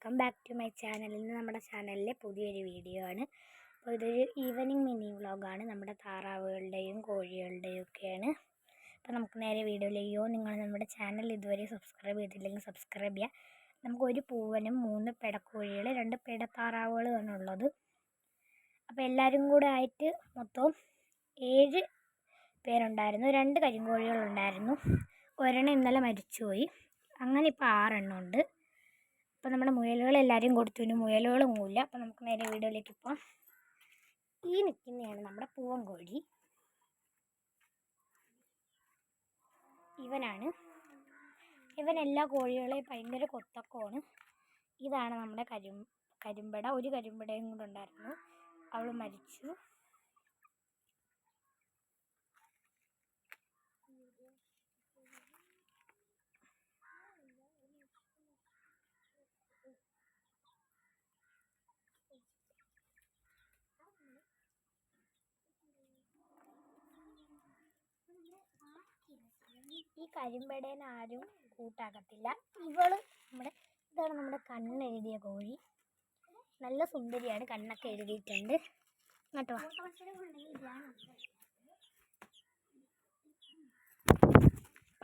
Welcome back to my channel. ഇന്ന് നമ്മുടെ ചാനലിലെ പുതിയൊരു വീഡിയോ ആണ്. അപ്പോൾ ഇതൊരു ഈവനിങ് മിനി വ്ളോഗാണ്. നമ്മുടെ താറാവുകളുടെയും കോഴികളുടെയും ഒക്കെയാണ്. അപ്പോൾ നമുക്ക് നേരെ വീഡിയോയിലേക്കോ. നിങ്ങൾ നമ്മുടെ ചാനൽ ഇതുവരെ സബ്സ്ക്രൈബ് ചെയ്തില്ലെങ്കിൽ സബ്സ്ക്രൈബ് ചെയ്യുക. നമുക്കൊരു പൂവനും 3 പെടക്കോഴികൾ 2 പെടത്താറാവുകളാണ് ഉള്ളത്. അപ്പോൾ എല്ലാവരും കൂടെ ആയിട്ട് മൊത്തം 7 പേരുണ്ടായിരുന്നു. 2 കരിങ്കോഴികളുണ്ടായിരുന്നു. ഒരെണ്ണം ഇന്നലെ മരിച്ചുപോയി. അങ്ങനെ ഇപ്പോൾ 6 എണ്ണം ഉണ്ട്. അപ്പോൾ നമ്മുടെ മുയലുകളെല്ലാവരും കൊടുത്തു. ഇനി മുയലുകളൊന്നുമില്ല. അപ്പോൾ നമുക്ക് നേരെ വീഡിയോയിലേക്ക് പോകാം. ഈ നിൽക്കുന്നതാണ് നമ്മുടെ പൂവൻ കോഴി. ഇവനാണ്. ഇവൻ എല്ലാ കോഴികളെയും ഭയങ്കര കൊത്തക്കമാണ്. ഇതാണ് നമ്മുടെ കരിമ്പട. ഒരു കരിമ്പടയും കൂടെ ഉണ്ടായിരുന്നു, അവൾ മരിച്ചു. ഈ കരിമ്പടേനെ ആരും കൂട്ടാക്കത്തില്ല. ഇതാണ് നമ്മുടെ കണ്ണെഴുതിയ കോഴി. നല്ല സുന്ദരിയാണ്, കണ്ണൊക്കെ എഴുതിയിട്ടുണ്ട് കേട്ടോ.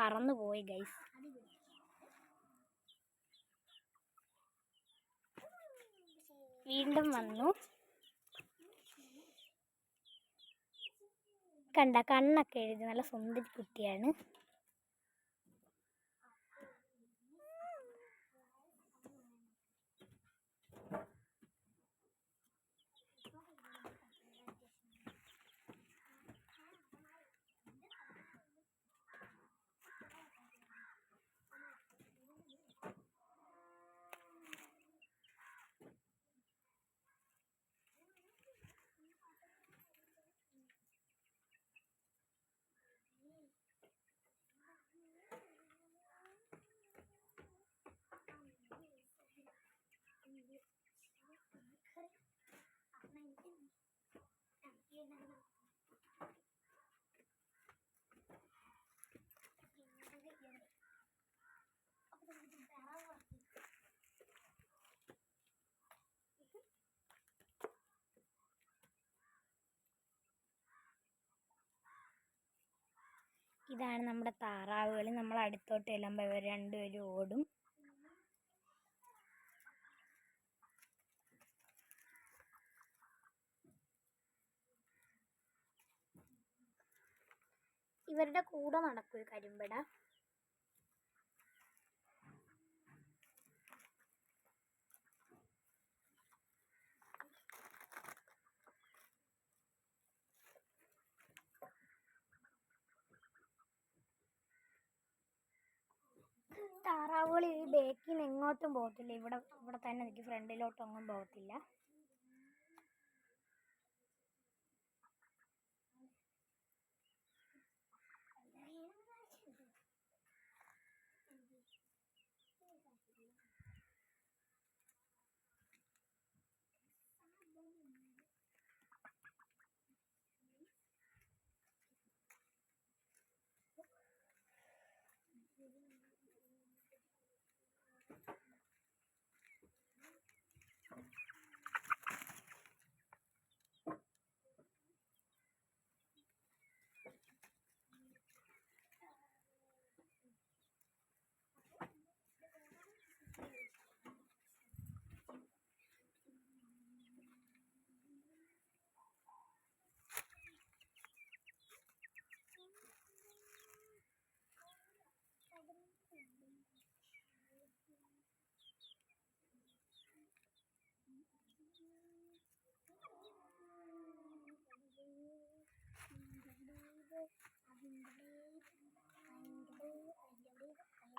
പറന്നു പോയി ഗൈസ്. വീണ്ടും വന്നു. കണ്ട, കണ്ണൊക്കെ എഴുതി നല്ല സുന്ദരി കുട്ടിയാണ്. ഇതാണ് നമ്മുടെ താറാവുകൾ. നമ്മൾ അടുത്തോട്ട് ചെല്ലുമ്പോൾ ഇവർ രണ്ടുപേരും ഓടും. ഇവരുടെ കൂടെ നടക്കും കരിമ്പട. താറാവുകൾ ഈ ബേക്കിൽ നിന്ന് എങ്ങോട്ടും പോകത്തില്ല. ഇവിടെ തന്നെ നിൽക്കും, ഫ്രണ്ടിലോട്ടൊന്നും പോകത്തില്ല.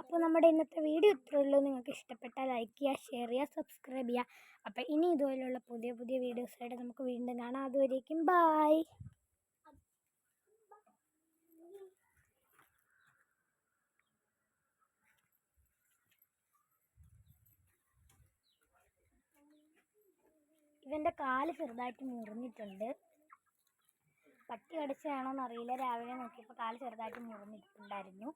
അപ്പോൾ നമ്മുടെ ഇന്നത്തെ വീഡിയോ ഇത്രയേ ഉള്ളൂ. നിങ്ങൾക്ക് ഇഷ്ടപ്പെട്ടാൽ ലൈക്ക് ചെയ്യുക, ഷെയർ ചെയ്യുക, സബ്സ്ക്രൈബ് ചെയ്യുക. അപ്പോൾ ഇനി ഇതുപോലെയുള്ള പുതിയ പുതിയ വീഡിയോസായിട്ട് നമുക്ക് വീണ്ടും കാണാം. അതുവരേക്കും ബൈ. ഇവൻ്റെ കാല് ചെറുതായിട്ട് മുറിഞ്ഞിട്ടുണ്ട്. പട്ടി കടിച്ചതാണോന്ന് അറിയില്ല. രാവിലെ നോക്കിയപ്പോൾ കാല് ചെറുതായിട്ട് മുറിഞ്ഞിട്ടുണ്ടായിരുന്നു.